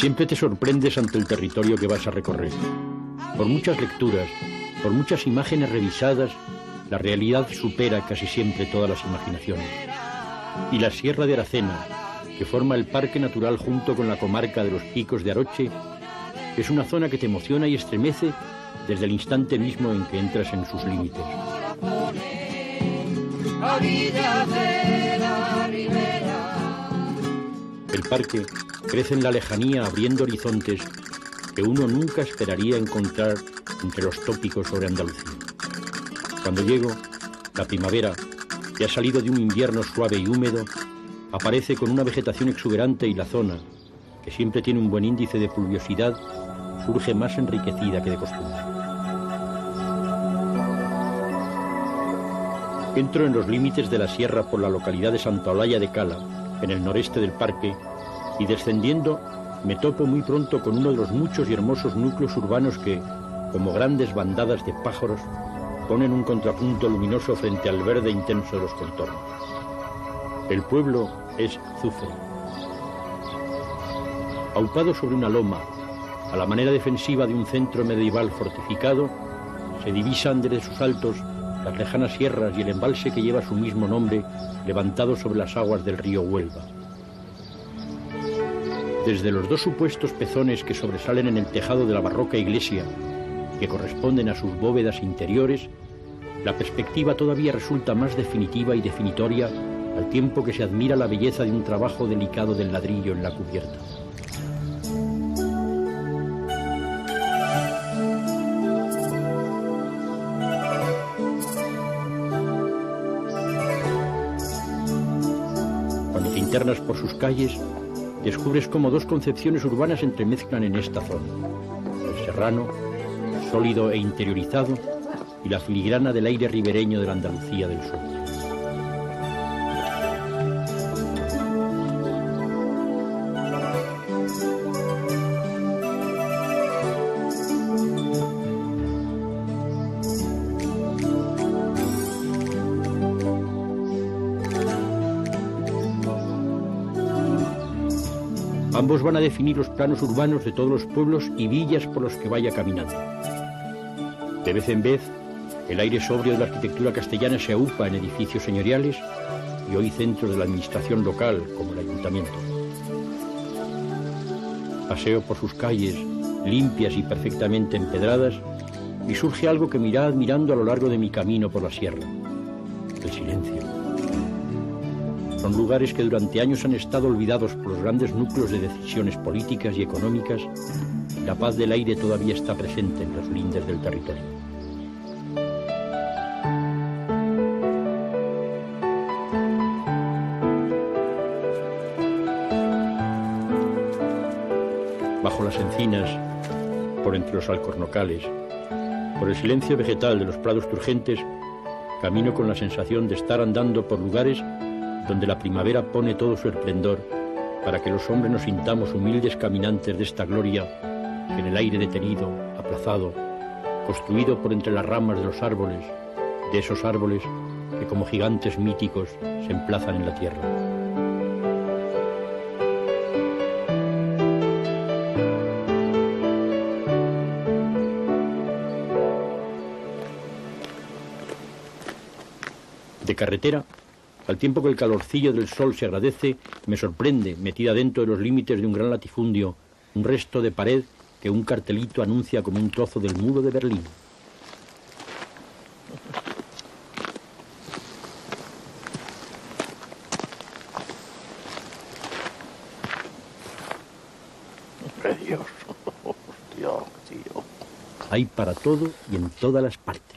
Siempre te sorprendes ante el territorio que vas a recorrer. Por muchas lecturas, por muchas imágenes revisadas, la realidad supera casi siempre todas las imaginaciones. Y la Sierra de Aracena, que forma el Parque Natural junto con la comarca de los Picos de Aroche, es una zona que te emociona y estremece desde el instante mismo en que entras en sus límites. El parque crece en la lejanía abriendo horizontes que uno nunca esperaría encontrar entre los tópicos sobre Andalucía. Cuando llego, la primavera, que ha salido de un invierno suave y húmedo, aparece con una vegetación exuberante y la zona, que siempre tiene un buen índice de pluviosidad, surge más enriquecida que de costumbre. Entro en los límites de la sierra por la localidad de Santa Olalla de Cala, en el noreste del parque, y descendiendo me topo muy pronto con uno de los muchos y hermosos núcleos urbanos que, como grandes bandadas de pájaros, ponen un contrapunto luminoso frente al verde intenso de los contornos. El pueblo es Zufre. Aupado sobre una loma, a la manera defensiva de un centro medieval fortificado, se divisan desde sus altos las lejanas sierras y el embalse que lleva su mismo nombre, levantado sobre las aguas del río Huelva. Desde los dos supuestos pezones que sobresalen en el tejado de la barroca iglesia, que corresponden a sus bóvedas interiores, la perspectiva todavía resulta más definitiva y definitoria al tiempo que se admira la belleza de un trabajo delicado del ladrillo en la cubierta. Cuando te internas por sus calles, descubres cómo dos concepciones urbanas se entremezclan en esta zona: el serrano, sólido e interiorizado, y la filigrana del aire ribereño de la Andalucía del sur. Ambos van a definir los planos urbanos de todos los pueblos y villas por los que vaya caminando. De vez en vez, el aire sobrio de la arquitectura castellana se aupa en edificios señoriales y hoy centros de la administración local, como el ayuntamiento. Paseo por sus calles, limpias y perfectamente empedradas, y surge algo que me irá admirando a lo largo de mi camino por la sierra: el silencio. Son lugares que durante años han estado olvidados por los grandes núcleos de decisiones políticas y económicas, y la paz del aire todavía está presente en los lindes del territorio. Bajo las encinas, por entre los alcornocales, por el silencio vegetal de los prados turgentes, camino con la sensación de estar andando por lugares donde la primavera pone todo su esplendor para que los hombres nos sintamos humildes caminantes de esta gloria que en el aire detenido, aplazado, construido por entre las ramas de los árboles, de esos árboles que como gigantes míticos se emplazan en la tierra. De carretera, al tiempo que el calorcillo del sol se agradece, me sorprende, metida dentro de los límites de un gran latifundio, un resto de pared que un cartelito anuncia como un trozo del muro de Berlín. Dios, tío. Hay para todo y en todas las partes.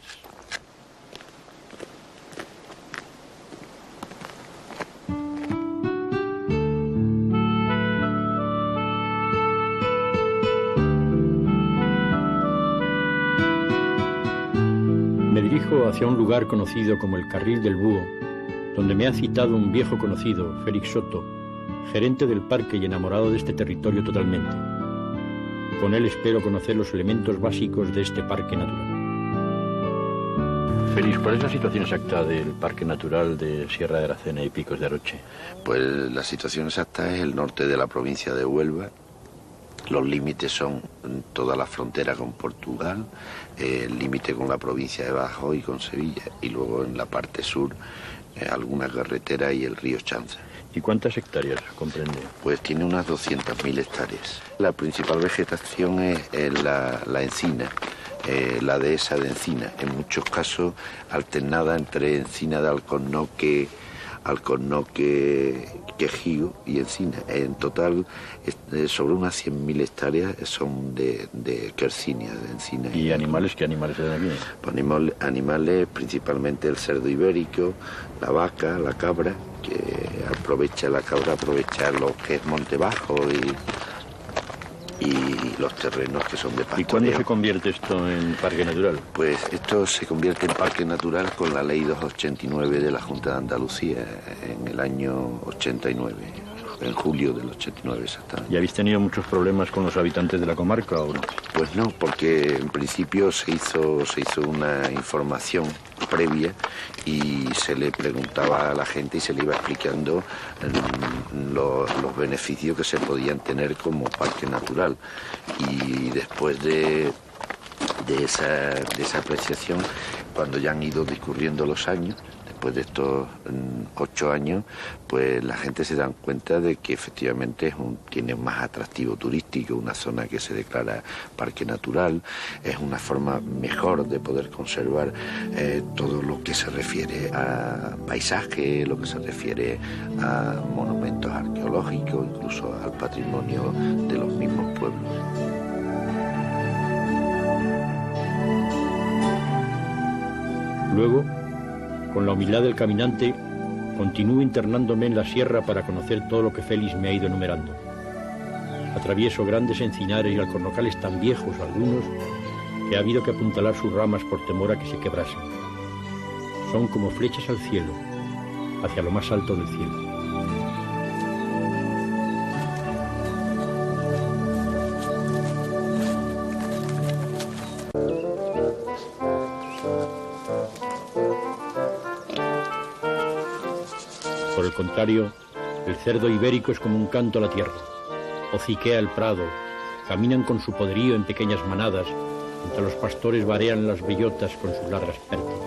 Me dirijo hacia un lugar conocido como el Carril del Búho, donde me ha citado un viejo conocido, Félix Soto, gerente del parque y enamorado de este territorio totalmente. Con él espero conocer los elementos básicos de este parque natural. Félix, ¿cuál es la situación exacta del Parque Natural de Sierra de Aracena y Picos de Aroche? Pues la situación exacta es el norte de la provincia de Huelva, Los límites son toda la frontera con Portugal, el límite con la provincia de Badajoz y con Sevilla, y luego en la parte sur alguna carretera y el río Chanza. ¿Y cuántas hectáreas comprende? Pues tiene unas 200.000 hectáreas. La principal vegetación es la encina, la dehesa de encina, en muchos casos alternada entre encina de alcornoque, quejío y encina. En total, sobre unas 100.000 hectáreas son de quercinia, de encina. ¿Y animales? ¿Qué animales se dan aquí? Pues animales, principalmente el cerdo ibérico, la vaca, la cabra, que la cabra aprovecha lo que es monte bajo y los terrenos que son de pastoreo. ¿Y cuándo se convierte esto en parque natural? Pues esto se convierte en parque natural con la ley 289 de la Junta de Andalucía en el año 89, en julio del 89 exactamente. ¿Y habéis tenido muchos problemas con los habitantes de la comarca o no? Pues no, porque en principio se hizo una información previa y se le preguntaba a la gente y se le iba explicando los beneficios que se podían tener como parque natural. Y después de esa apreciación, cuando ya han ido discurriendo los años, después de estos 8 años, pues la gente se da cuenta de que efectivamente tiene más atractivo turístico, una zona que se declara parque natural, es una forma mejor de poder conservar todo lo que se refiere a paisaje, lo que se refiere a monumentos arqueológicos, incluso al patrimonio de los mismos pueblos. Luego, con la humildad del caminante, continúo internándome en la sierra para conocer todo lo que Félix me ha ido enumerando. Atravieso grandes encinares y alcornocales tan viejos algunos que ha habido que apuntalar sus ramas por temor a que se quebrasen. Son como flechas al cielo, hacia lo más alto del cielo. Por el contrario, el cerdo ibérico es como un canto a la tierra. Hociquea el prado, caminan con su poderío en pequeñas manadas, mientras los pastores varean las bellotas con sus largas pértigas.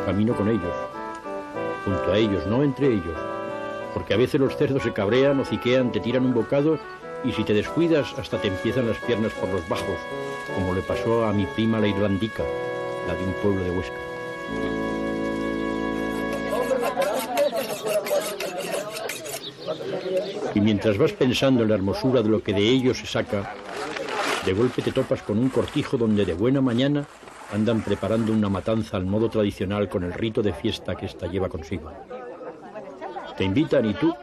Camino con ellos, junto a ellos, no entre ellos, porque a veces los cerdos se cabrean, hociquean, te tiran un bocado y si te descuidas hasta te empiezan las piernas por los bajos, como le pasó a mi prima la irlandica, la de un pueblo de Huesca. Y mientras vas pensando en la hermosura de lo que de ellos se saca, de golpe te topas con un cortijo donde de buena mañana andan preparando una matanza al modo tradicional con el rito de fiesta que ésta lleva consigo. Te invitan y tú,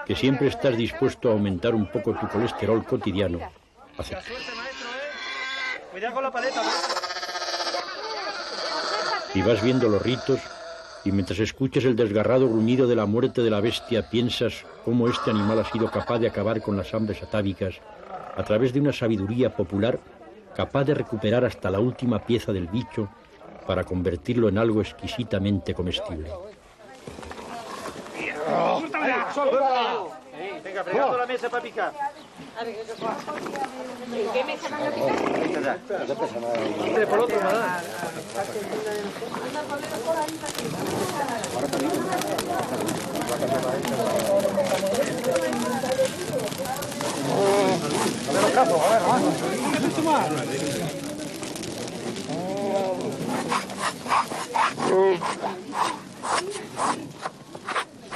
que siempre estás dispuesto a aumentar un poco tu colesterol cotidiano, aceptas. Y vas viendo los ritos y mientras escuchas el desgarrado gruñido de la muerte de la bestia piensas cómo este animal ha sido capaz de acabar con las hambres atávicas a través de una sabiduría popular capaz de recuperar hasta la última pieza del bicho para convertirlo en algo exquisitamente comestible. Venga, fregando la mesa para picar. ¿En qué mesa van a picar? Por otro, ¿verdad?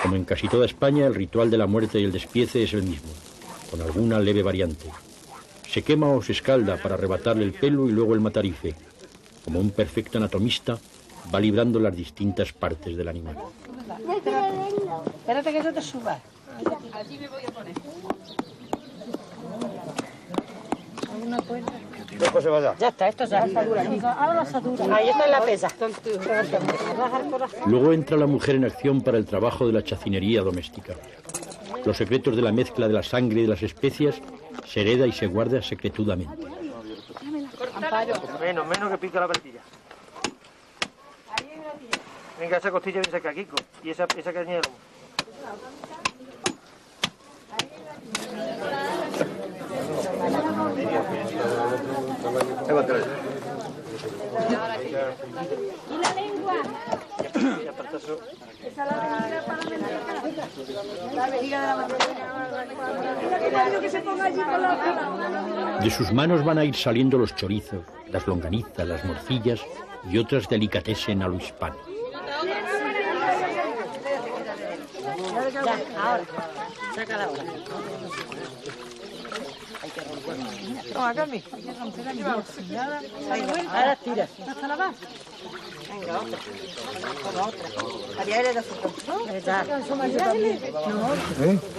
Como en casi toda España, el ritual de la muerte y el despiece es el mismo, con alguna leve variante. Se quema o se escalda para arrebatarle el pelo y luego el matarife. Como un perfecto anatomista, va librando las distintas partes del animal. Espérate que yo te suba. Allí me voy a poner. Ya está, esto ya está dura. Ahora la asadura. Ahí está en la pesa. Luego entra la mujer en acción para el trabajo de la chacinería doméstica. Los secretos de la mezcla de la sangre y de las especias se hereda y se guarda secretudamente. Menos que pica la costilla. Venga, esa costilla viene acá, Kiko. Y esa caña de lomo. ¿Y la lengua? De sus manos van a ir saliendo los chorizos, las longanizas, las morcillas y otras delicatessen a lo hispano. Ya, ahora. Sácala ahora. Toma, Carmen. Ahora tira. ¿Hasta la vas? Venga, otra. Toma otra. María L de azúcar.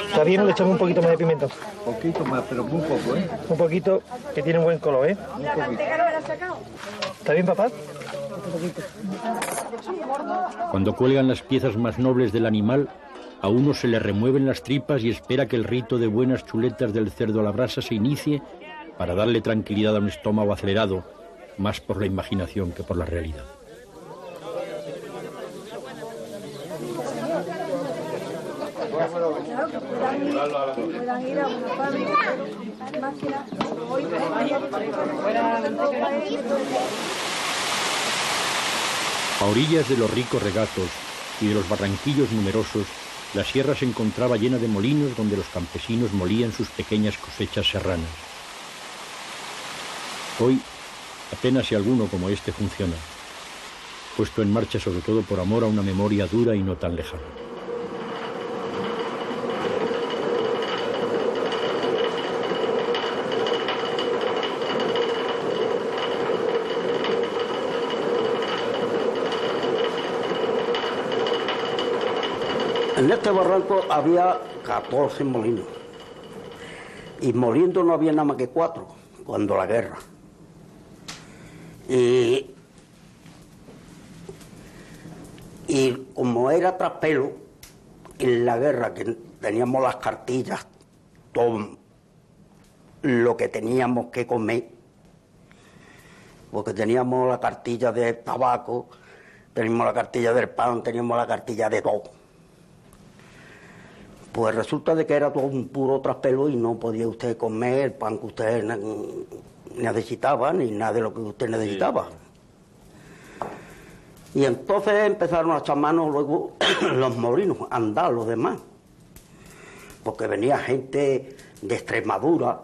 Está bien, le echamos un poquito más de pimiento. Un poquito más, pero muy poco, ¿eh? Un poquito, que tiene un buen color, ¿eh? ¿Está bien, papá? Cuando cuelgan las piezas más nobles del animal, a uno se le remueven las tripas y espera que el rito de buenas chuletas del cerdo a la brasa se inicie para darle tranquilidad a un estómago acelerado, más por la imaginación que por la realidad. A orillas de los ricos regatos y de los barranquillos numerosos, la sierra se encontraba llena de molinos donde los campesinos molían sus pequeñas cosechas serranas. Hoy, apenas si alguno como este funciona, puesto en marcha sobre todo por amor a una memoria dura y no tan lejana. En este barranco había 14 molinos y moliendo no había nada más que 4 cuando la guerra. Y como era traspelo, en la guerra que teníamos las cartillas, todo lo que teníamos que comer, porque teníamos la cartilla de tabaco, teníamos la cartilla del pan, teníamos la cartilla de todo. Pues resulta de que era todo un puro traspelo y no podía usted comer el pan que usted necesitaba, ni nada de lo que usted necesitaba. Y entonces empezaron a echar mano luego los molinos, a andar los demás. Porque venía gente de Extremadura,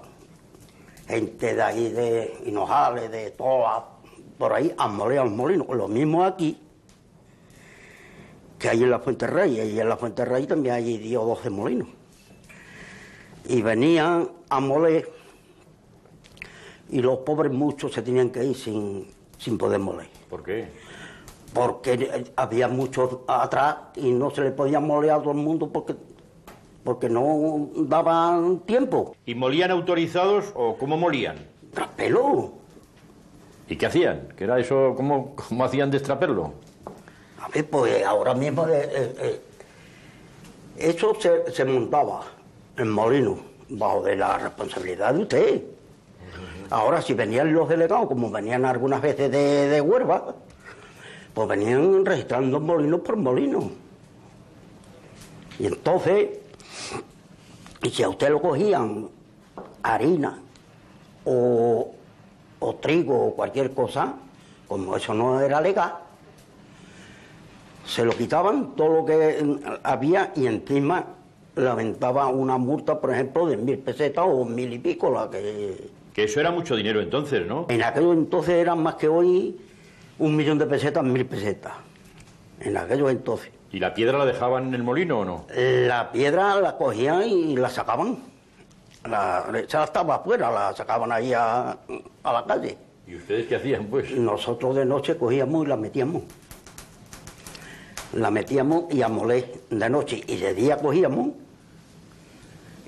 gente de ahí de Hinojales, de todas, por ahí, a moler a los molinos. Lo mismo aquí, que hay en la Fuente Rey, y en la Fuente Rey también hay 10 o 12 molinos. Y venían a moler, y los pobres muchos se tenían que ir sin poder moler. ¿Por qué? Porque había muchos atrás y no se le podía moler a todo el mundo porque no daban tiempo. ¿Y molían autorizados o cómo molían? Traspelo. ¿Y qué hacían? ¿Qué era eso? ¿Cómo hacían destraperlo? A ver, pues ahora mismo eso se montaba en molino, bajo de la responsabilidad de usted. Ahora, si venían los delegados, como venían algunas veces de Huelva, pues venían registrando molinos por molinos. Y entonces, y si a usted lo cogían harina o trigo o cualquier cosa, como eso no era legal, se lo quitaban todo lo que había y encima le aventaba una multa, por ejemplo, de 1000 pesetas o 1000 y pico. Que eso era mucho dinero entonces, ¿no? En aquello entonces eran más que hoy 1.000.000 de pesetas, 1000 pesetas. En aquello entonces. ¿Y la piedra la dejaban en el molino o no? La piedra la cogían y la sacaban. Ya estaba afuera, la sacaban ahí a la calle. ¿Y ustedes qué hacían, pues? Nosotros de noche cogíamos y la metíamos. La metíamos y a moler de noche. Y de día cogíamos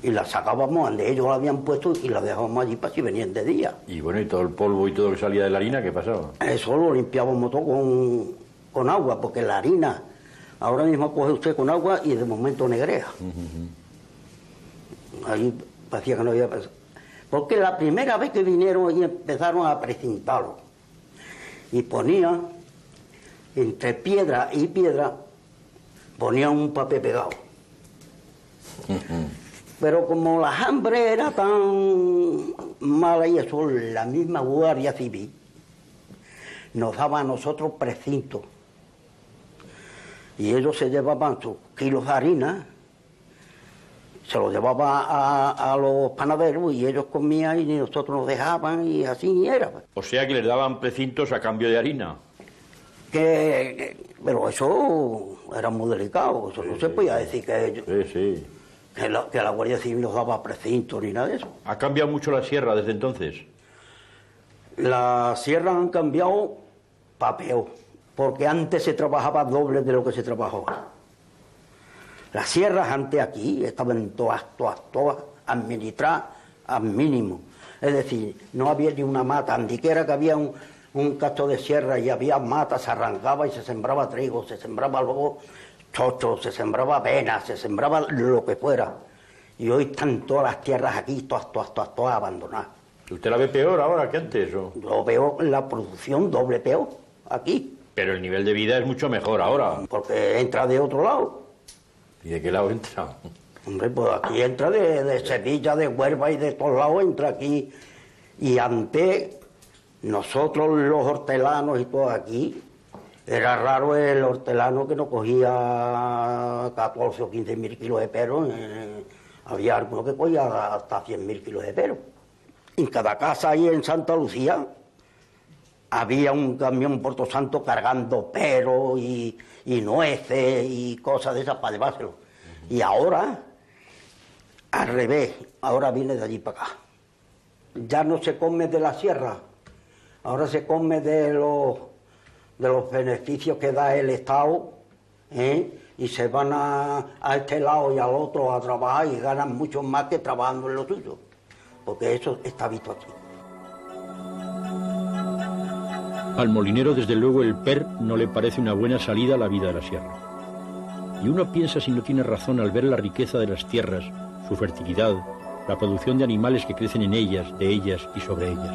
y la sacábamos donde ellos la habían puesto y la dejábamos allí para si venían de día. Y bueno, y todo el polvo y todo lo que salía de la harina, ¿qué pasaba? Eso lo limpiábamos todo con agua, porque la harina ahora mismo coge usted con agua y de momento negrea. Ahí parecía que no había Porque la primera vez que vinieron y empezaron a precintarlo, y ponían, entre piedra y piedra, ponían un papel pegado. Pero como la hambre era tan mala y eso, la misma Guardia Civil nos daba a nosotros precintos. Y ellos se llevaban sus kilos de harina, se los llevaban a los panaderos y ellos comían y nosotros nos dejaban y así era. O sea que les daban precintos a cambio de harina. Pero eso era muy delicado, eso no se podía decir que ellos... Sí. Que la Guardia Civil nos daba precintos ni nada de eso. ¿Ha cambiado mucho la sierra desde entonces? Las sierras han cambiado para peor, porque antes se trabajaba doble de lo que se trabaja ahora. Las sierras antes aquí estaban todas administradas al mínimo. Es decir, no había ni una mata, andiquiera que había un cacho de sierra y había matas, se arrancaba y se sembraba trigo, se sembraba luego chocho, se sembraba avena, se sembraba lo que fuera. Y hoy están todas las tierras aquí, todas abandonadas. ¿Usted la ve peor ahora que antes? ¿O? Yo veo la producción doble peor aquí. Pero el nivel de vida es mucho mejor ahora. Porque entra de otro lado. ¿Y de qué lado entra? Hombre, pues aquí entra de Sevilla, de Huelva y de todos lados entra aquí. Y antes, nosotros los hortelanos y todo aquí, era raro el hortelano que no cogía 14 o 15 mil kilos de pelo. Había alguno que cogía hasta 100.000 kilos de pelo. En cada casa ahí en Santa Lucía había un camión Puerto Santo cargando pero y nueces y cosas de esas para llevárselo. Y ahora, al revés, ahora viene de allí para acá. Ya no se come de la sierra, ahora se come de los beneficios que da el Estado, y se van a este lado y al otro a trabajar y ganan mucho más que trabajando en lo suyo, porque eso está visto aquí. Al molinero, desde luego, el PER no le parece una buena salida a la vida de la sierra. Y uno piensa si no tiene razón al ver la riqueza de las tierras, su fertilidad, la producción de animales que crecen en ellas, de ellas y sobre ellas.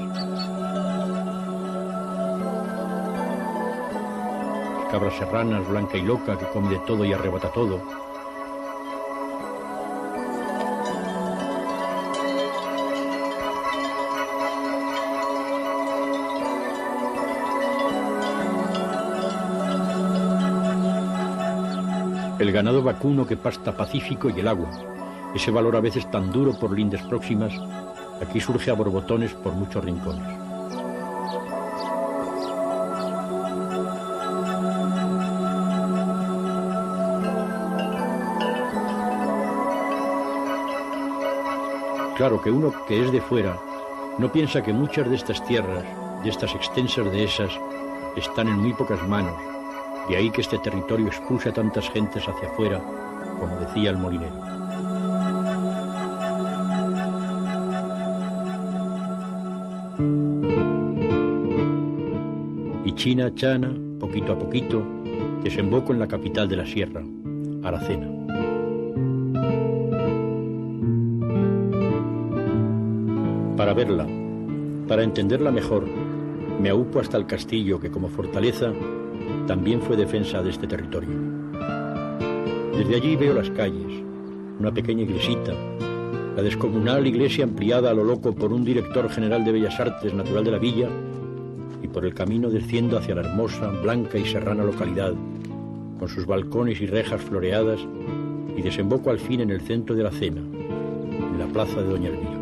Cabras serranas, blanca y loca, que come de todo y arrebata todo. El ganado vacuno que pasta pacífico y el agua, ese valor a veces tan duro por lindes próximas, aquí surge a borbotones por muchos rincones. Claro que uno que es de fuera no piensa que muchas de estas tierras, de estas extensas dehesas, están en muy pocas manos. De ahí que este territorio expulse a tantas gentes hacia afuera, como decía el molinero. Y China, poquito a poquito, desembocó en la capital de la sierra, Aracena. Para verla, para entenderla mejor, me aupo hasta el castillo que, como fortaleza, también fue defensa de este territorio. Desde allí veo las calles, una pequeña iglesita, la descomunal iglesia ampliada a lo loco por un director general de Bellas Artes natural de la villa, y por el camino desciendo hacia la hermosa, blanca y serrana localidad, con sus balcones y rejas floreadas, y desemboco al fin en el centro de Aracena, en la plaza de Doña Elvira.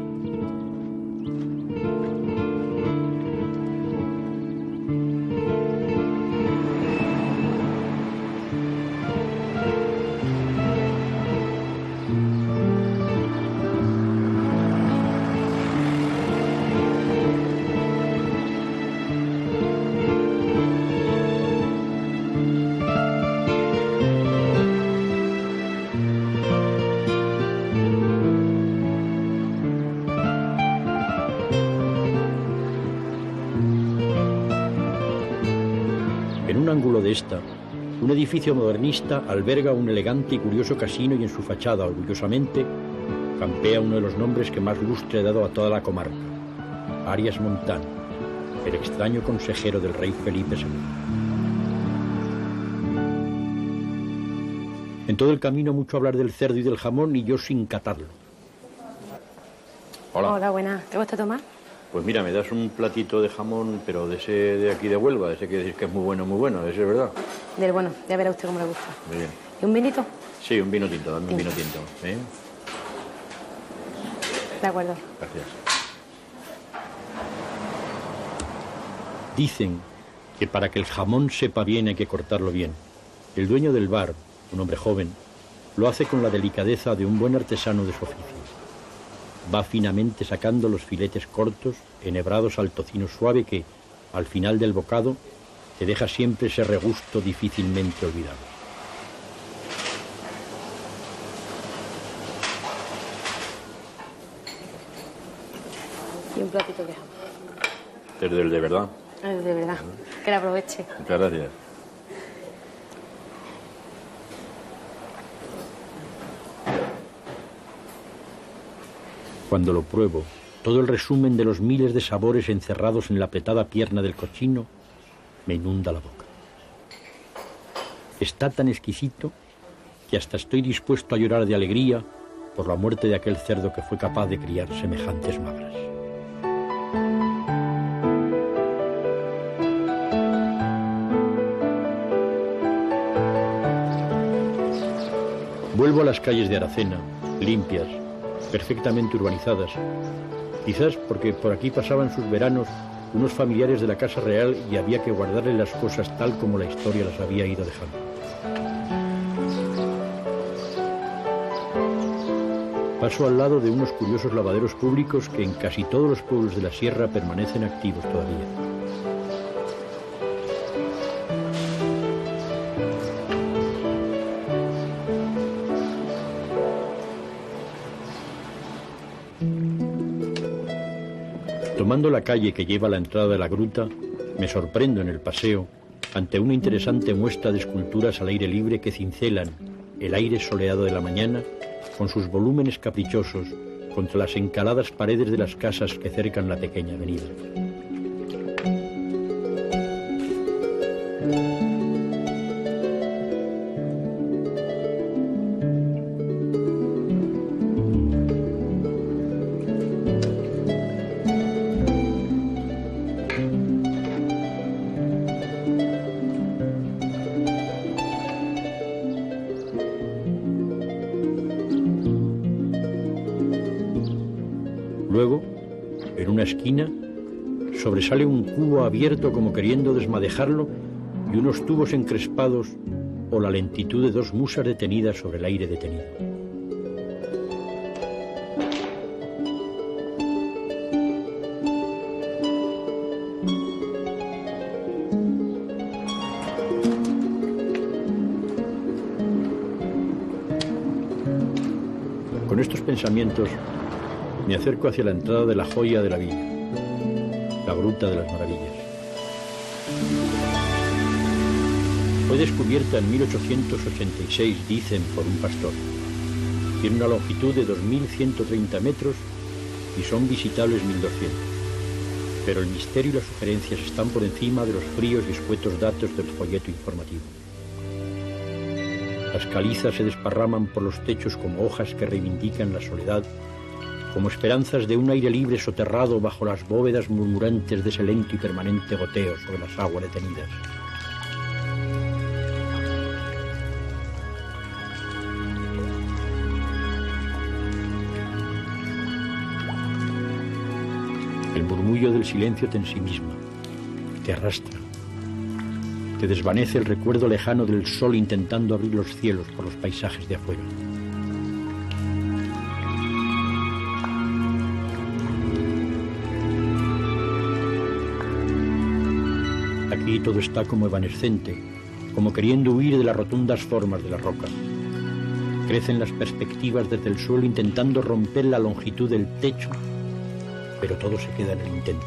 Un edificio modernista alberga un elegante y curioso casino y en su fachada, orgullosamente, campea uno de los nombres que más lustre ha dado a toda la comarca, Arias Montano, el extraño consejero del rey Felipe II. En todo el camino mucho hablar del cerdo y del jamón y yo sin catarlo. Hola. Hola, buenas. ¿Te gusta tomar? Pues mira, me das un platito de jamón, pero de ese de aquí de Huelva, de ese que decís que es muy bueno, de ese es verdad. Del bueno, ya verá usted cómo le gusta. Muy bien. ¿Y un vinito? Sí, un vino tinto, dame un vino tinto. ¿Eh? De acuerdo. Gracias. Dicen que para que el jamón sepa bien hay que cortarlo bien. El dueño del bar, un hombre joven, lo hace con la delicadeza de un buen artesano de su oficio. Va finamente sacando los filetes cortos, enhebrados al tocino suave que, al final del bocado, te deja siempre ese regusto difícilmente olvidado. Y un platito de jamón. Desde el de verdad. De verdad. Que la aproveche. Muchas gracias. Cuando lo pruebo, todo el resumen de los miles de sabores encerrados en la apretada pierna del cochino me inunda la boca. Está tan exquisito que hasta estoy dispuesto a llorar de alegría por la muerte de aquel cerdo que fue capaz de criar semejantes magras. Vuelvo a las calles de Aracena, limpias, perfectamente urbanizadas, quizás porque por aquí pasaban sus veranos unos familiares de la Casa Real y había que guardarles las cosas tal como la historia las había ido dejando. Paso al lado de unos curiosos lavaderos públicos que en casi todos los pueblos de la sierra permanecen activos todavía. Tomando la calle que lleva a la entrada de la gruta, me sorprendo en el paseo ante una interesante muestra de esculturas al aire libre que cincelan el aire soleado de la mañana con sus volúmenes caprichosos contra las encaladas paredes de las casas que cercan la pequeña avenida. Luego, en una esquina, sobresale un cubo abierto como queriendo desmadejarlo y unos tubos encrespados o la lentitud de dos musas detenidas sobre el aire detenido. Con estos pensamientos me acerco hacia la entrada de la joya de la villa, la Gruta de las Maravillas. Fue descubierta en 1886, dicen, por un pastor. Tiene una longitud de 2.130 metros y son visitables 1.200. Pero el misterio y las sugerencias están por encima de los fríos y escuetos datos del folleto informativo. Las calizas se desparraman por los techos como hojas que reivindican la soledad, como esperanzas de un aire libre soterrado bajo las bóvedas murmurantes de ese lento y permanente goteo sobre las aguas detenidas. El murmullo del silencio te ensimisma, te arrastra, te desvanece el recuerdo lejano del sol intentando abrir los cielos por los paisajes de afuera. Aquí todo está como evanescente, como queriendo huir de las rotundas formas de la roca. Crecen las perspectivas desde el suelo intentando romper la longitud del techo, pero todo se queda en el intento.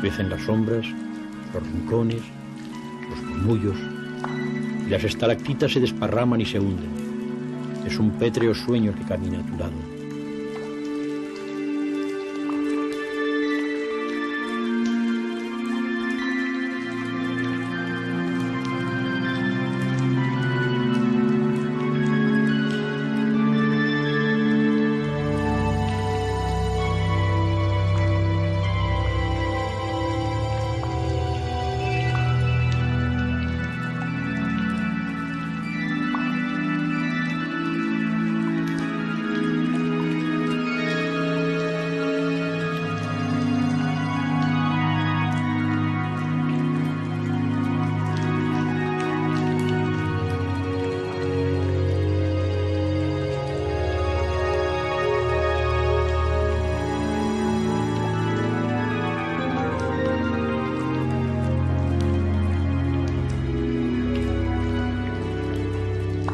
Crecen las sombras, los rincones, los murmullos, y las estalactitas se desparraman y se hunden. Es un pétreo sueño que camina a tu lado.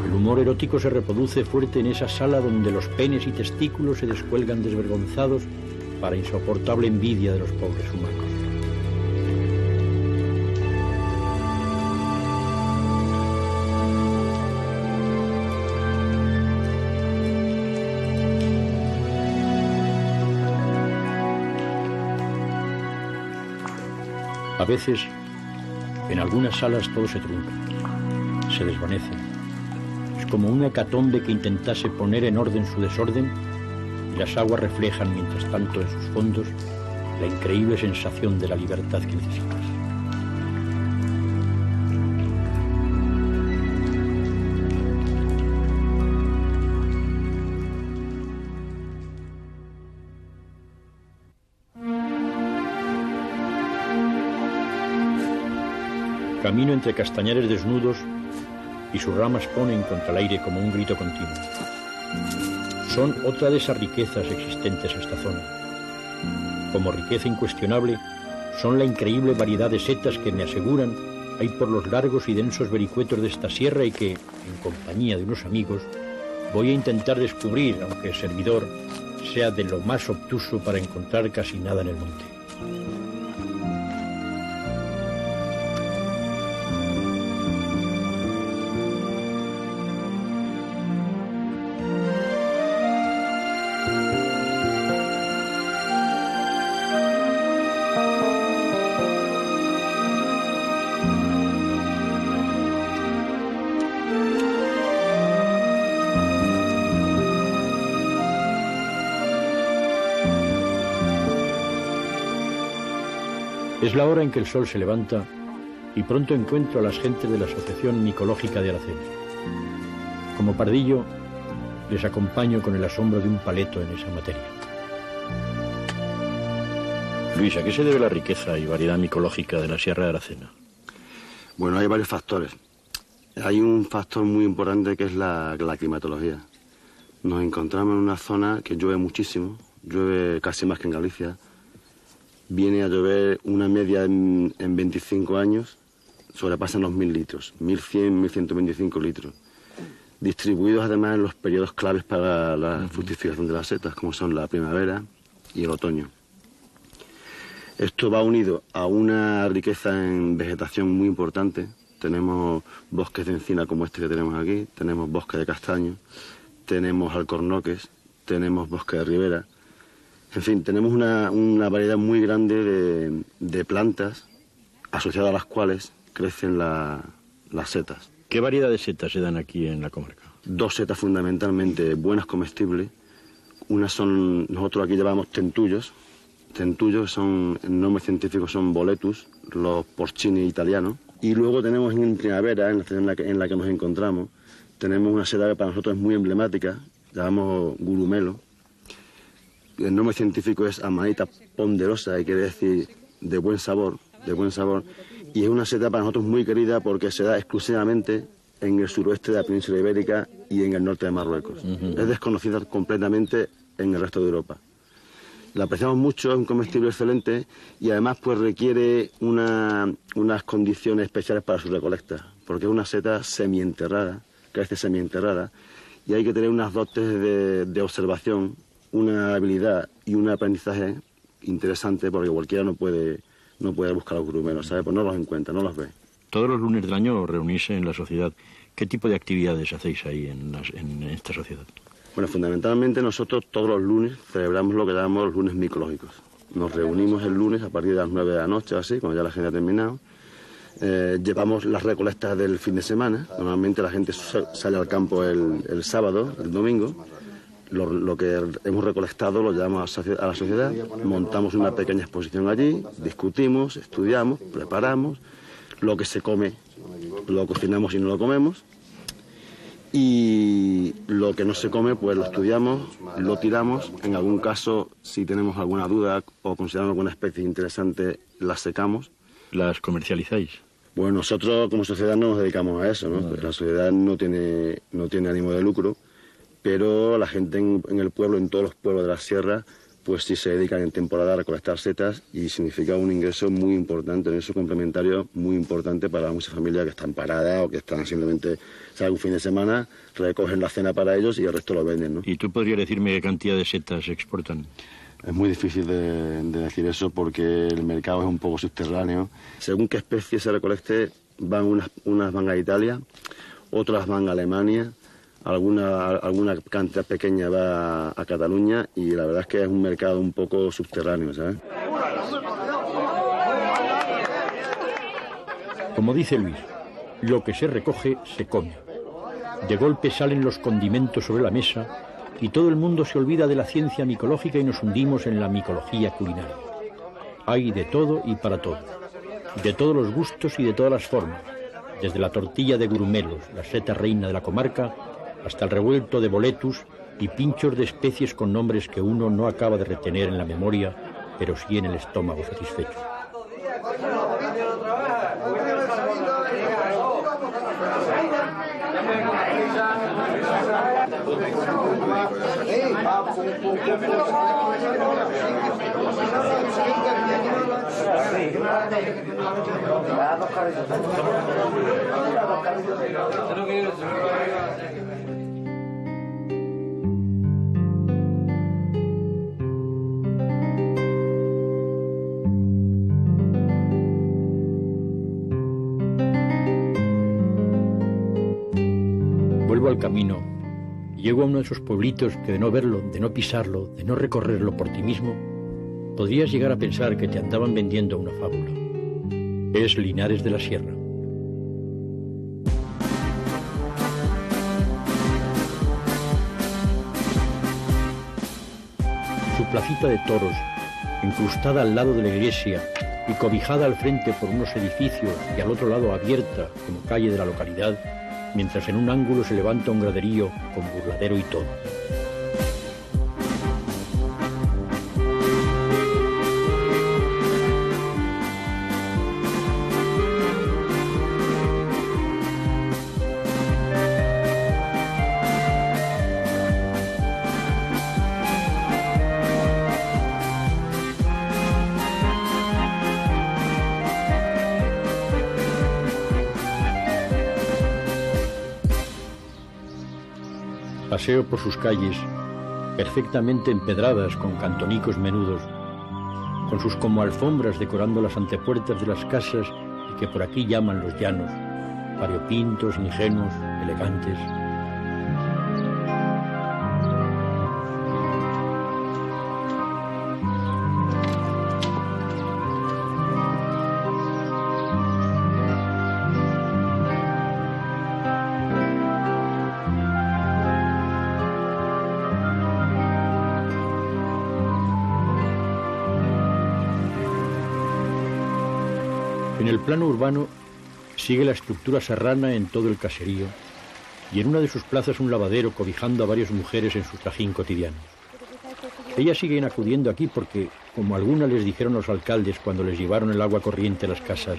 El humor erótico se reproduce fuerte en esa sala donde los penes y testículos se descuelgan desvergonzados para insoportable envidia de los pobres humanos. A veces, en algunas salas todo se trunca, se desvanece. Es como una hecatombe que intentase poner en orden su desorden, y las aguas reflejan mientras tanto en sus fondos la increíble sensación de la libertad que necesitas. Camino entre castañares desnudos y sus ramas ponen contra el aire como un grito continuo. Son otra de esas riquezas existentes en esta zona. Como riqueza incuestionable, son la increíble variedad de setas que me aseguran hay por los largos y densos vericuetos de esta sierra y que, en compañía de unos amigos, voy a intentar descubrir, aunque el servidor sea de lo más obtuso para encontrar casi nada en el monte. Es la hora en que el sol se levanta y pronto encuentro a las gentes de la Asociación Micológica de Aracena. Como pardillo, les acompaño con el asombro de un paleto en esa materia. Luis, ¿a qué se debe la riqueza y variedad micológica de la Sierra de Aracena? Bueno, hay varios factores. Hay un factor muy importante que es la climatología. Nos encontramos en una zona que llueve muchísimo, llueve casi más que en Galicia. Viene a llover una media en 25 años, sobrepasan los 1.000 litros, 1.100, 1.125 litros, distribuidos además en los periodos claves para la fructificación de las setas, como son la primavera y el otoño. Esto va unido a una riqueza en vegetación muy importante. Tenemos bosques de encina como este que tenemos aquí, tenemos bosques de castaños, tenemos alcornoques, tenemos bosques de ribera. En fin, tenemos una variedad muy grande de plantas asociadas a las cuales crecen las setas. ¿Qué variedad de setas se dan aquí en la comarca? Dos setas fundamentalmente buenas comestibles. Unas son, nosotros aquí llamamos tentullos. Tentullos son, en nombre científico son boletus, los porcini italianos. Y luego tenemos en primavera, en la que nos encontramos, tenemos una seta que para nosotros es muy emblemática, llamamos gurumelo. El nombre científico es Amanita ponderosa, y quiere decir de buen sabor, y es una seta para nosotros muy querida porque se da exclusivamente en el suroeste de la península ibérica y en el norte de Marruecos. Es desconocida completamente en el resto de Europa. La apreciamos mucho, es un comestible excelente y además pues requiere unas condiciones especiales para su recolecta, porque es una seta semienterrada, crece semienterrada, y hay que tener unas dotes de observación, una habilidad y un aprendizaje interesante porque cualquiera no puede no puedes buscar los grumelos, ¿sabes? Pues no los encuentras, no los ves. Todos los lunes del año os reunís en la sociedad. ¿Qué tipo de actividades hacéis ahí en esta sociedad? Bueno, fundamentalmente nosotros todos los lunes celebramos lo que llamamos los lunes micológicos. Nos reunimos el lunes a partir de las 9 de la noche o así, cuando ya la gente ha terminado. Llevamos las recolectas del fin de semana. Normalmente la gente sale al campo el sábado, el domingo. Lo que hemos recolectado lo llevamos a la sociedad, montamos una pequeña exposición allí, discutimos, estudiamos, preparamos. Lo que se come lo cocinamos y no lo comemos. Y lo que no se come, pues lo estudiamos, lo tiramos. En algún caso, si tenemos alguna duda o consideramos alguna especie interesante, las secamos. ¿Las comercializáis? Bueno, nosotros como sociedad no nos dedicamos a eso, ¿no? Pues la sociedad no tiene ánimo de lucro, pero la gente en el pueblo, en todos los pueblos de la sierra, pues sí se dedican en temporada a recolectar setas y significa un ingreso muy importante, un ingreso complementario muy importante para muchas familias que están paradas o que están simplemente, salen un fin de semana, recogen la cena para ellos y el resto lo venden, ¿no? ¿Y tú podrías decirme qué cantidad de setas se exportan? Es muy difícil de decir eso porque el mercado es un poco subterráneo. Según qué especie se recolecte, unas van a Italia, otras van a Alemania, alguna cantidad pequeña va a Cataluña y la verdad es que es un mercado un poco subterráneo, ¿sabes? Como dice Luis, lo que se recoge se come. De golpe salen los condimentos sobre la mesa y todo el mundo se olvida de la ciencia micológica y nos hundimos en la micología culinaria. Hay de todo y para todo, de todos los gustos y de todas las formas, desde la tortilla de grumelos, la seta reina de la comarca, hasta el revuelto de boletus y pinchos de especies con nombres que uno no acaba de retener en la memoria, pero sí en el estómago satisfecho. Vuelvo al camino, llego a uno de esos pueblitos que de no verlo, de no pisarlo, de no recorrerlo por ti mismo, podrías llegar a pensar que te andaban vendiendo una fábula. Es Linares de la Sierra. Su placita de toros, incrustada al lado de la iglesia y cobijada al frente por unos edificios y al otro lado abierta como calle de la localidad, mientras en un ángulo se levanta un graderío con burladero y todo. Paseo por sus calles, perfectamente empedradas con cantonicos menudos, con sus como alfombras decorando las antepuertas de las casas y que por aquí llaman los llanos, variopintos, ingenuos, elegantes. En el plano urbano sigue la estructura serrana en todo el caserío y en una de sus plazas un lavadero cobijando a varias mujeres en su trajín cotidiano. Ellas siguen acudiendo aquí porque, como algunas les dijeron los alcaldes cuando les llevaron el agua corriente a las casas,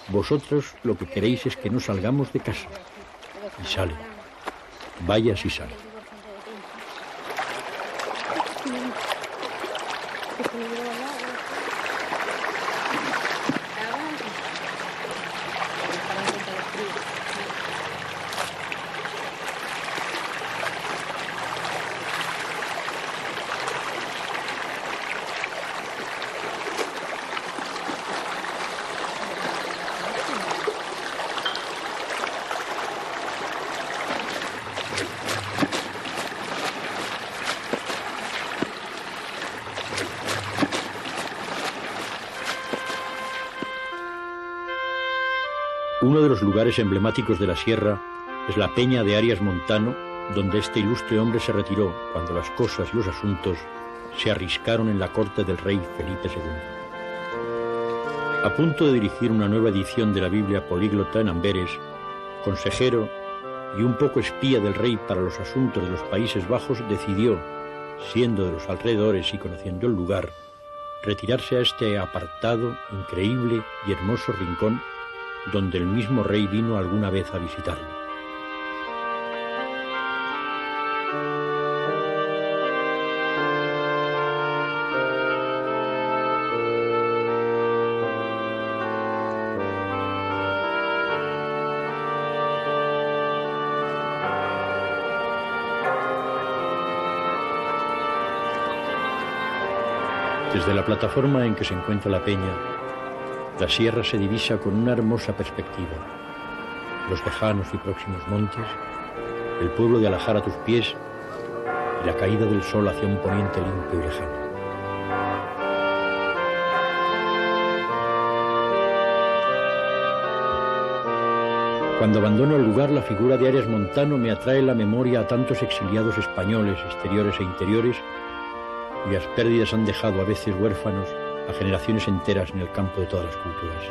vosotros lo que queréis es que no salgamos de casa. Y salen. Vaya si salen. Uno de los lugares emblemáticos de la sierra es la peña de Arias Montano, donde este ilustre hombre se retiró cuando las cosas y los asuntos se arriscaron en la corte del rey Felipe II. A punto de dirigir una nueva edición de la Biblia políglota en Amberes, consejero y un poco espía del rey para los asuntos de los Países Bajos, decidió, siendo de los alrededores y conociendo el lugar, retirarse a este apartado, increíble y hermoso rincón donde el mismo rey vino alguna vez a visitarlo. Desde la plataforma en que se encuentra la peña, la sierra se divisa con una hermosa perspectiva. Los lejanos y próximos montes, el pueblo de Alajar a tus pies y la caída del sol hacia un poniente limpio y lejano. Cuando abandono el lugar, la figura de Arias Montano me atrae la memoria a tantos exiliados españoles, exteriores e interiores, cuyas pérdidas han dejado a veces huérfanos a generaciones enteras en el campo de todas las culturas.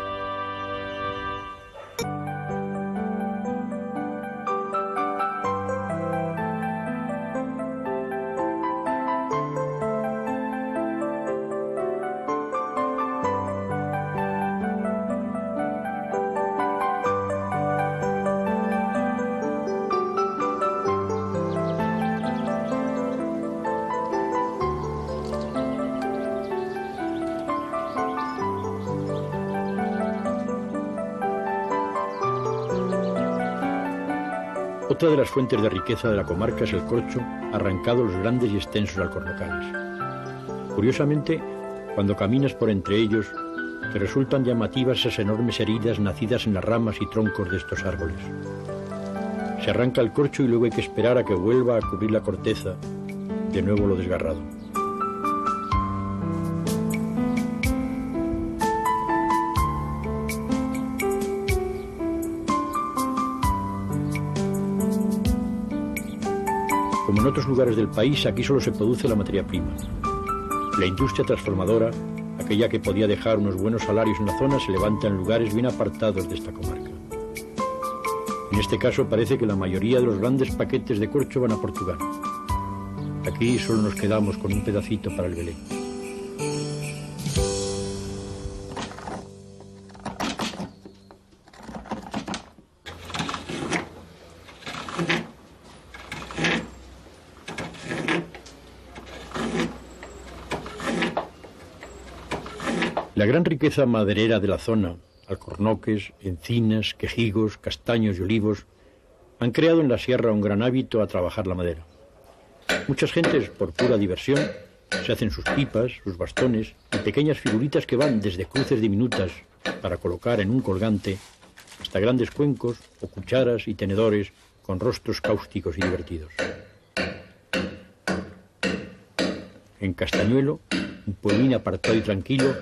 Otra de las fuentes de riqueza de la comarca es el corcho, arrancado los grandes y extensos alcornocales. Curiosamente, cuando caminas por entre ellos, te resultan llamativas esas enormes heridas nacidas en las ramas y troncos de estos árboles. Se arranca el corcho y luego hay que esperar a que vuelva a cubrir la corteza, de nuevo lo desgarrado. Como en otros lugares del país, aquí solo se produce la materia prima. La industria transformadora, aquella que podía dejar unos buenos salarios en la zona, se levanta en lugares bien apartados de esta comarca. En este caso parece que la mayoría de los grandes paquetes de corcho van a Portugal. Aquí solo nos quedamos con un pedacito para el Belén. La gran riqueza maderera de la zona, alcornoques, encinas, quejigos, castaños y olivos, han creado en la sierra un gran hábito a trabajar la madera. Muchas gentes, por pura diversión, se hacen sus pipas, sus bastones y pequeñas figuritas que van desde cruces diminutas para colocar en un colgante hasta grandes cuencos o cucharas y tenedores con rostros cáusticos y divertidos. En Castañuelo, un pueblín apartado y tranquilo,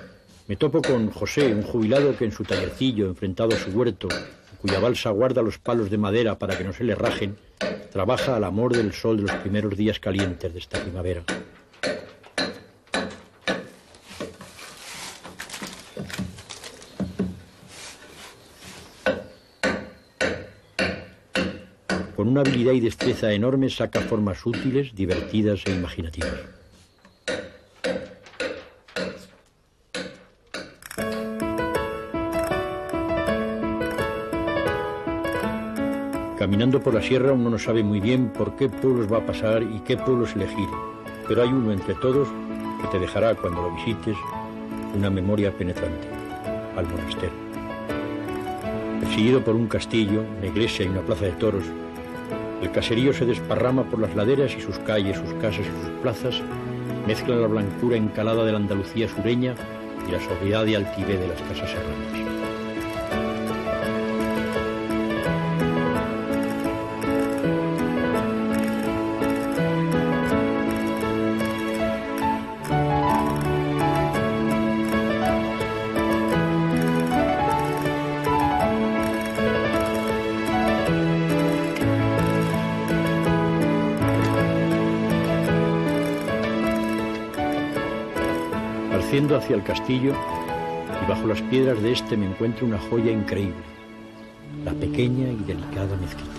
me topo con José, un jubilado que en su tallercillo, enfrentado a su huerto, cuya balsa guarda los palos de madera para que no se le rajen, trabaja al amor del sol de los primeros días calientes de esta primavera. Con una habilidad y destreza enorme saca formas útiles, divertidas e imaginativas. Caminando por la sierra uno no sabe muy bien por qué pueblos va a pasar y qué pueblos elegir, pero hay uno entre todos que te dejará, cuando lo visites, una memoria penetrante: al monasterio. Perseguido por un castillo, una iglesia y una plaza de toros, el caserío se desparrama por las laderas y sus calles, sus casas y sus plazas mezclan la blancura encalada de la Andalucía sureña y la sobriedad y altivez de las casas serranas. Desciendo hacia el castillo y bajo las piedras de este me encuentro una joya increíble, la pequeña y delicada mezquita.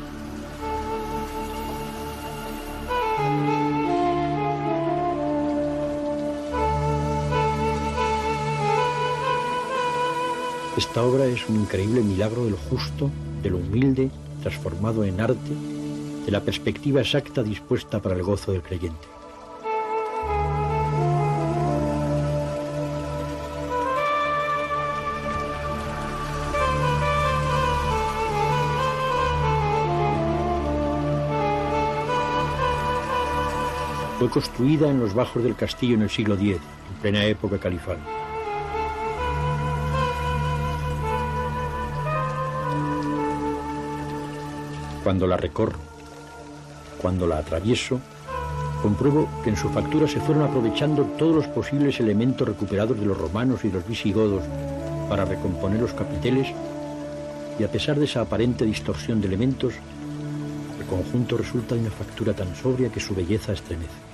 Esta obra es un increíble milagro de lo justo, de lo humilde, transformado en arte, de la perspectiva exacta dispuesta para el gozo del creyente. Fue construida en los bajos del castillo en el siglo X, en plena época califal. Cuando la recorro, cuando la atravieso, compruebo que en su factura se fueron aprovechando todos los posibles elementos recuperados de los romanos y los visigodos para recomponer los capiteles, y a pesar de esa aparente distorsión de elementos, el conjunto resulta de una factura tan sobria que su belleza estremece.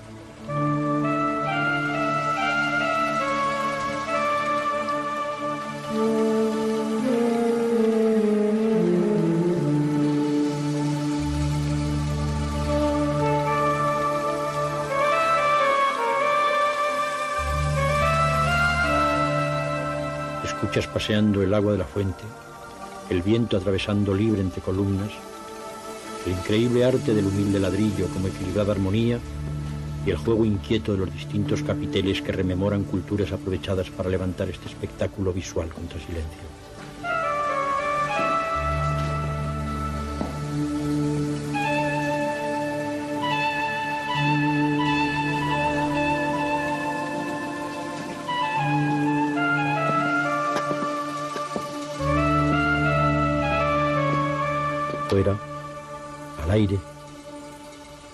Escuchas paseando el agua de la fuente, el viento atravesando libre entre columnas, el increíble arte del humilde ladrillo como equilibrada armonía y el juego inquieto de los distintos capiteles que rememoran culturas aprovechadas para levantar este espectáculo visual contra silencio. Fuera, al aire,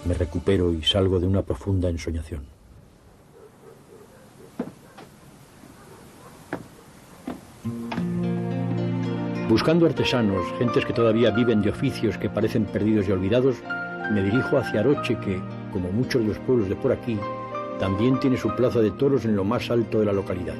me recupero y salgo de una profunda ensoñación. Buscando artesanos, gentes que todavía viven de oficios que parecen perdidos y olvidados, me dirijo hacia Aroche que, como muchos de los pueblos de por aquí, también tiene su plaza de toros en lo más alto de la localidad.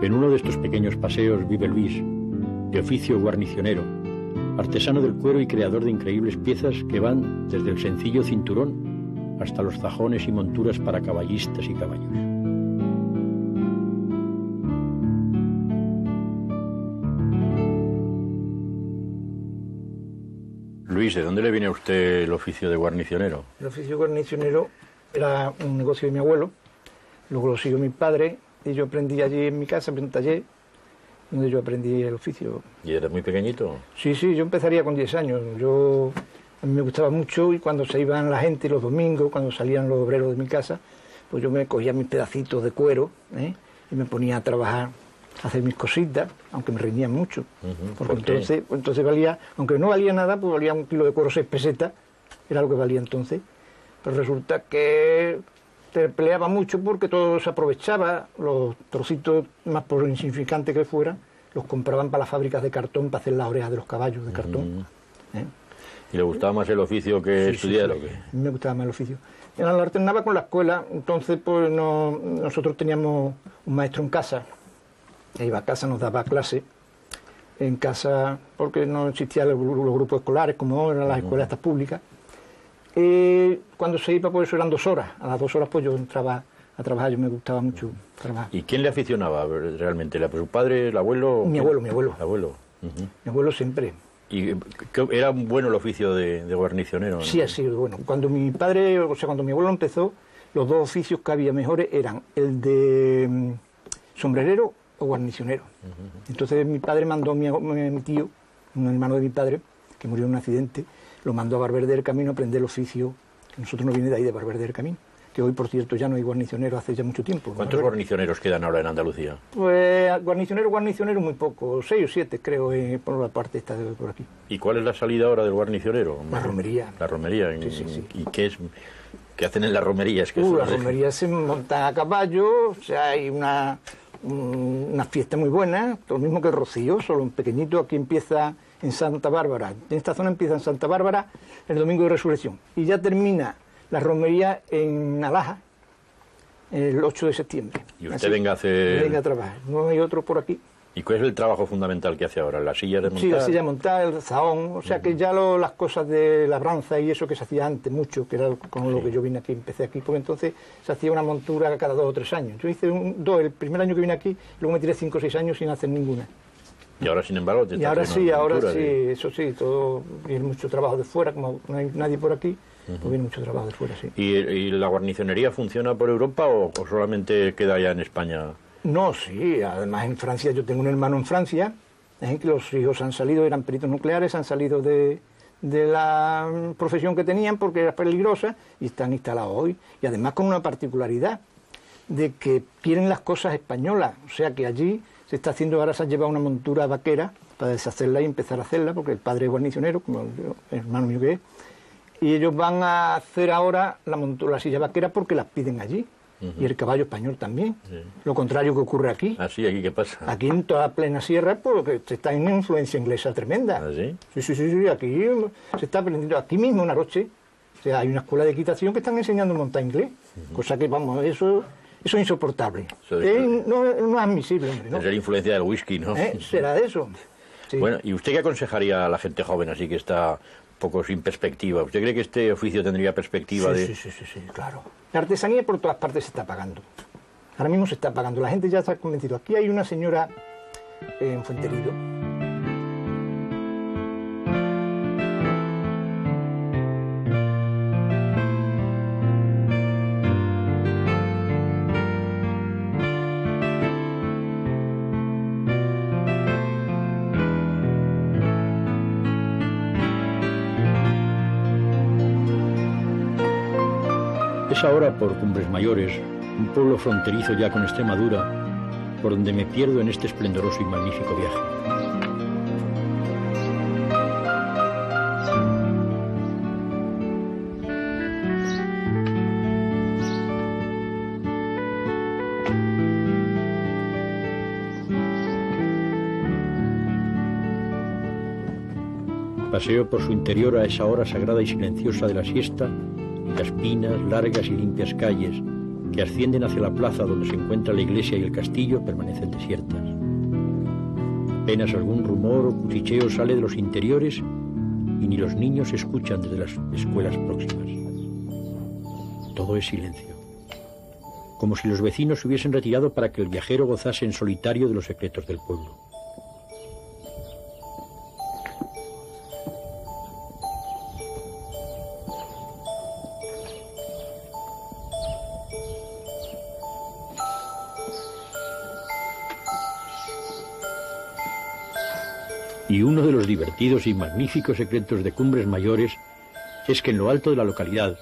En uno de estos pequeños paseos vive Luis, de oficio guarnicionero, artesano del cuero y creador de increíbles piezas que van desde el sencillo cinturón hasta los zajones y monturas para caballistas y caballos. Luis, ¿de dónde le viene a usted el oficio de guarnicionero? El oficio guarnicionero era un negocio de mi abuelo, luego lo siguió mi padre. Y yo aprendí allí en mi casa, en un taller, donde yo aprendí el oficio. ¿Y eres muy pequeñito? Sí, yo empezaría con 10 años. A mí me gustaba mucho y cuando se iban la gente los domingos, cuando salían los obreros de mi casa, pues yo me cogía mis pedacitos de cuero y me ponía a trabajar, a hacer mis cositas, aunque me rendían mucho. Porque entonces valía, aunque no valía nada, pues valía un kilo de cuero 6 pesetas, era lo que valía entonces. Pero resulta que te peleaba mucho porque todo se aprovechaba, los trocitos más por insignificantes que fueran, los compraban para las fábricas de cartón para hacer las orejas de los caballos de cartón. ¿Y le gustaba más el oficio que estudiar o qué? A mí me gustaba más el oficio. Lo alternaba con la escuela, entonces pues nosotros teníamos un maestro en casa, que iba a casa, nos daba clase en casa, porque no existían los grupos escolares como ahora, las escuelas estas públicas. Cuando se iba, pues eso eran 2 horas. A las 2 horas pues yo entraba a trabajar, yo me gustaba mucho trabajar. ¿Y quién le aficionaba realmente? ¿Su padre, el abuelo? Mi abuelo. ¿El abuelo? Mi abuelo siempre. ¿Y era bueno el oficio de guarnicionero? Sí, ha sido bueno. Cuando mi padre, o sea, cuando mi abuelo empezó, los 2 oficios que había mejores eran el de sombrerero o guarnicionero. Entonces mi padre mandó a mi tío, un hermano de mi padre, que murió en un accidente, lo mandó a Barber del Camino a aprender el oficio, que nosotros no viene de ahí, de Barber del Camino, que hoy, por cierto, ya no hay guarnicioneros hace ya mucho tiempo. ¿Cuántos guarnicioneros quedan ahora en Andalucía? Pues guarnicionero muy poco, 6 o 7 creo, por la parte esta de por aquí. ¿Y cuál es la salida ahora del guarnicionero? La romería. La romería. Sí. ¿Y qué hacen en las romerías? Las romerías se montan a caballo, o sea, hay una una fiesta muy buena, lo mismo que el Rocío, solo un pequeñito. Aquí empieza en Santa Bárbara, en esta zona empieza en Santa Bárbara el Domingo de Resurrección y ya termina la romería en Alaja el 8 de septiembre. Y usted venga a hacer... Venga a trabajar, no hay otro por aquí. ¿Y cuál es el trabajo fundamental que hace ahora? ¿La silla de montar? Sí, la silla de montar, el zahón, o sea que ya las cosas de labranza y eso que se hacía antes mucho, que era con lo que yo vine aquí, empecé aquí, porque entonces se hacía una montura cada 2 o 3 años. Yo hice el primer año que vine aquí, luego me tiré 5 o 6 años sin hacer ninguna. Y ahora, sin embargo, te y ahora sí, eso sí, todo, viene mucho trabajo de fuera, como no hay nadie por aquí, pues viene mucho trabajo de fuera, sí. ¿Y la guarnicionería funciona por Europa o solamente queda ya en España? No, sí, además en Francia, yo tengo un hermano en Francia, que los hijos han salido, eran peritos nucleares, han salido de la profesión que tenían porque era peligrosa y están instalados hoy. Y además con una particularidad, de que quieren las cosas españolas, o sea que allí se está haciendo, ahora se ha llevado una montura vaquera para deshacerla y empezar a hacerla, porque el padre es guarnicionero, como el hermano mío que es, y ellos van a hacer ahora la silla vaquera porque las piden allí. Y el caballo español también. Sí. Lo contrario que ocurre aquí. ¿Ah, sí? ¿Aquí qué pasa? Aquí en toda plena sierra, porque se está en una influencia inglesa tremenda. ¿Ah, sí? Sí, aquí se está aprendiendo. Aquí mismo en Aroche, o sea, hay una escuela de equitación que están enseñando a montar inglés. Cosa que, vamos, eso es insoportable. No es admisible, hombre, ¿no? Es la influencia del whisky, ¿no? Será de eso. Sí. Bueno, ¿y usted qué aconsejaría a la gente joven, así que está un poco sin perspectiva? ¿Usted cree que este oficio tendría perspectiva Sí, claro. La artesanía por todas partes se está pagando. Ahora mismo se está pagando. La gente ya está convencida. Aquí hay una señora en Fuenterido. Es ahora por Cumbres Mayores, un pueblo fronterizo ya con Extremadura, por donde me pierdo en este esplendoroso y magnífico viaje. Paseo por su interior a esa hora sagrada y silenciosa de la siesta, las pinas, largas y limpias calles que ascienden hacia la plaza donde se encuentra la iglesia y el castillo permanecen desiertas. Apenas algún rumor o cuchicheo sale de los interiores y ni los niños se escuchan desde las escuelas próximas. Todo es silencio, como si los vecinos se hubiesen retirado para que el viajero gozase en solitario de los secretos del pueblo. Y uno de los divertidos y magníficos secretos de Cumbres Mayores es que en lo alto de la localidad,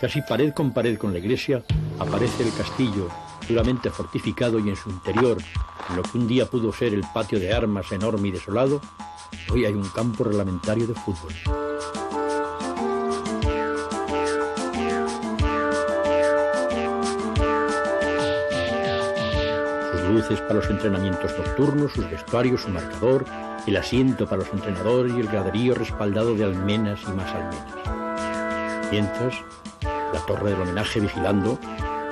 casi pared con la iglesia, aparece el castillo, duramente fortificado, y en su interior, en lo que un día pudo ser el patio de armas enorme y desolado, hoy hay un campo reglamentario de fútbol. Sus luces para los entrenamientos nocturnos, sus vestuarios, su marcador, el asiento para los entrenadores y el graderío respaldado de almenas y más almenas. Mientras, la torre del homenaje vigilando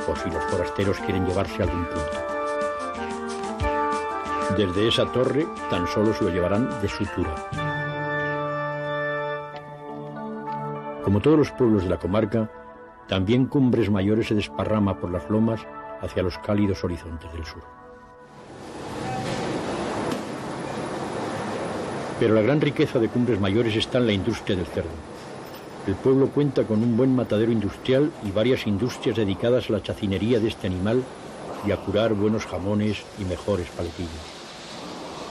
por si los forasteros quieren llevarse a algún punto. Desde esa torre tan solo se lo llevarán de sutura. Como todos los pueblos de la comarca, también Cumbres Mayores se desparrama por las lomas hacia los cálidos horizontes del sur. Pero la gran riqueza de Cumbres Mayores está en la industria del cerdo. El pueblo cuenta con un buen matadero industrial y varias industrias dedicadas a la chacinería de este animal y a curar buenos jamones y mejores paletillos.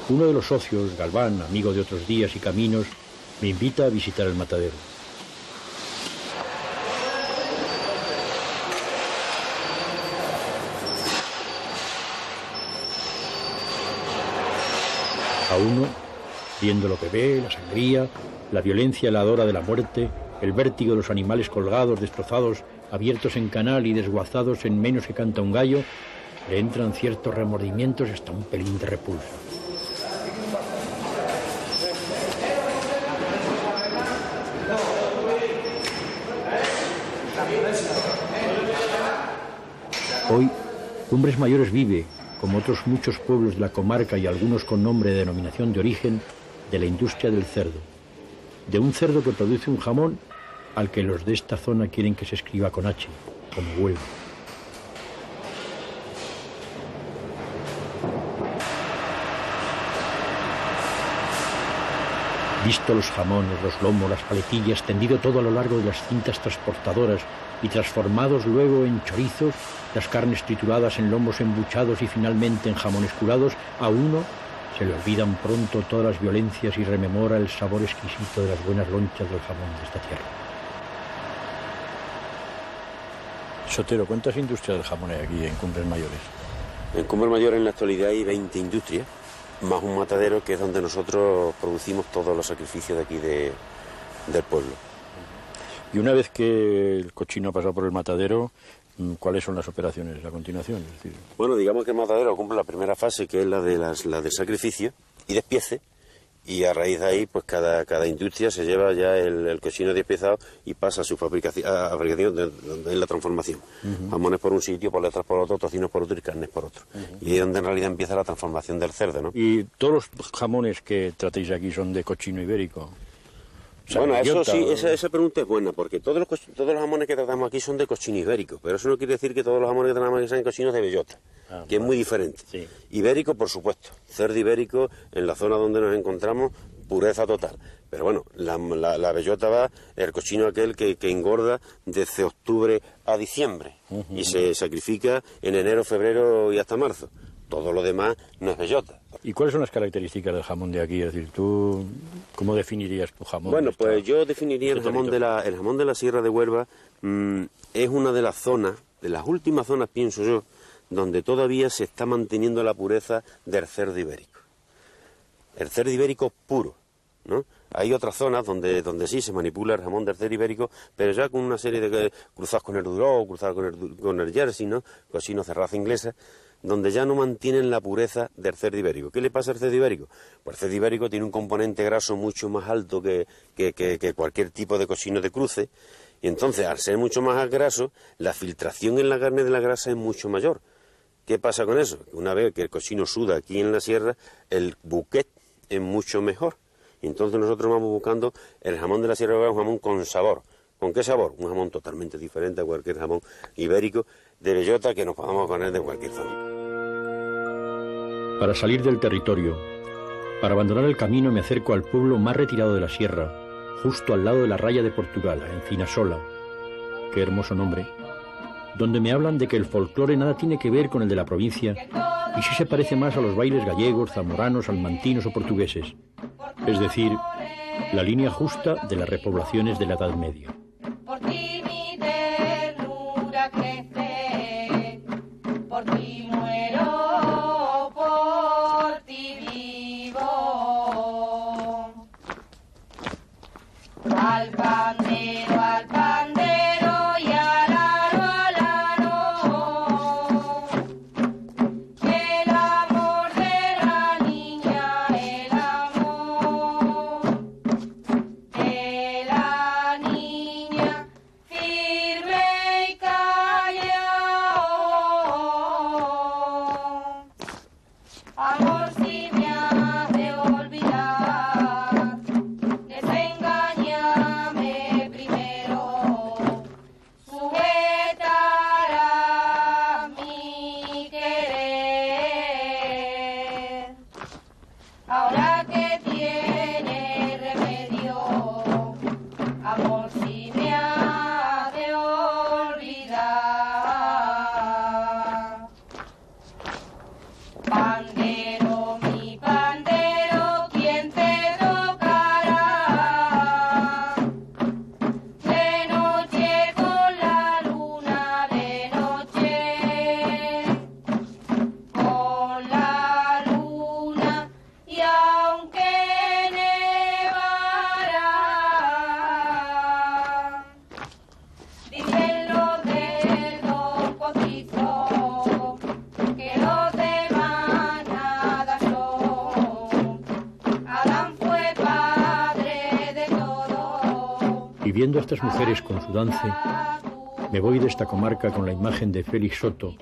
Uno de los socios, Galván, amigo de otros días y caminos, me invita a visitar el matadero. A uno, viendo lo que ve, la sangría, la violencia heladora de la muerte, el vértigo de los animales colgados, destrozados, abiertos en canal y desguazados en menos que canta un gallo, Le entran ciertos remordimientos y hasta un pelín de repulsa. Hoy, Cumbres Mayores vive, como otros muchos pueblos de la comarca y algunos con nombre de denominación de origen, de la industria del cerdo. De un cerdo que produce un jamón al que los de esta zona quieren que se escriba con H, como Huelva. Visto los jamones, los lomos, las paletillas, tendido todo a lo largo de las cintas transportadoras y transformados luego en chorizos, las carnes trituradas en lomos embuchados y finalmente en jamones curados, a uno se le olvidan pronto todas las violencias y rememora el sabor exquisito de las buenas lonchas del jamón de esta tierra. Sotero, ¿cuántas industrias del jamón hay aquí en Cumbres Mayores? En Cumbres Mayores en la actualidad hay 20 industrias, más un matadero que es donde nosotros producimos todos los sacrificios de aquí del pueblo. Y una vez que el cochino ha pasado por el matadero, ¿cuáles son las operaciones a continuación? Es decir... Bueno, digamos que el matadero cumple la primera fase, que es la del sacrificio y despiece, y a raíz de ahí, pues cada industria se lleva ya el cochino despiezado y pasa a su fabricación en la transformación. Jamones por un sitio, por letras por otro, tocinos por otro y carnes por otro. Y ahí es donde en realidad empieza la transformación del cerdo, ¿no? ¿Y todos los jamones que tratéis aquí son de cochino ibérico? Bueno, eso sí, esa pregunta es buena, porque todos los jamones que tratamos aquí son de cochino ibérico, pero eso no quiere decir que todos los jamones que tratamos aquí sean cochinos de bellota, que es muy diferente. Sí. Ibérico, por supuesto, cerdo ibérico, en la zona donde nos encontramos, pureza total. Pero bueno, la bellota va, el cochino aquel que engorda desde octubre a diciembre, y se sacrifica en enero, febrero y hasta marzo. Todo lo demás no es bellota. ¿Y cuáles son las características del jamón de aquí? Es decir, ¿tú cómo definirías tu jamón? Bueno, pues yo definiría el jamón de la Sierra de Huelva. Es una de las zonas, de las últimas zonas, pienso yo, donde todavía se está manteniendo la pureza del cerdo ibérico. El cerdo ibérico puro, ¿no? Hay otras zonas donde sí se manipula el jamón del cerdo ibérico, pero ya con una serie de cruzados con el Duró, cruzados con el Jersey, ¿no? Cocinos de raza inglesa, donde ya no mantienen la pureza del cerdo ibérico. ¿Qué le pasa al cerdo ibérico? Pues el cerdo ibérico tiene un componente graso mucho más alto que cualquier tipo de cochino de cruce, y entonces, al ser mucho más graso, la filtración en la carne de la grasa es mucho mayor. ¿Qué pasa con eso? Una vez que el cochino suda aquí en la sierra, el bouquet es mucho mejor. Y entonces nosotros vamos buscando el jamón de la Sierra de Huelva, un jamón con sabor. ¿Con qué sabor? Un jamón totalmente diferente a cualquier jamón ibérico de bellota que nos podamos poner de cualquier zona. Para salir del territorio, para abandonar el camino, me acerco al pueblo más retirado de la sierra, justo al lado de la raya de Portugal, Encinasola. Qué hermoso nombre. Donde me hablan de que el folclore nada tiene que ver con el de la provincia y sí se parece más a los bailes gallegos, zamoranos, salmantinos o portugueses. Es decir, la línea justa de las repoblaciones de la Edad Media. Por ti mi ternura crece, por ti muero, por ti vivo. Al pandero y al aro, el amor de la niña, el amor de la niña, firme y callado. Amor, si me has de olvidar, desengáñame primero, sujetará mi querer. Ahora que tiene remedio, amor, si me has de olvidar. Pandero, mi pandero, ¿quién te tocará? De noche con la luna, de noche con la luna, y aunque en viendo a estas mujeres con su dance, me voy de esta comarca con la imagen de Félix Soto,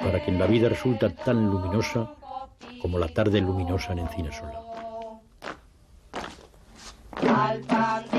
para quien la vida resulta tan luminosa como la tarde luminosa en Encinasola. Al pan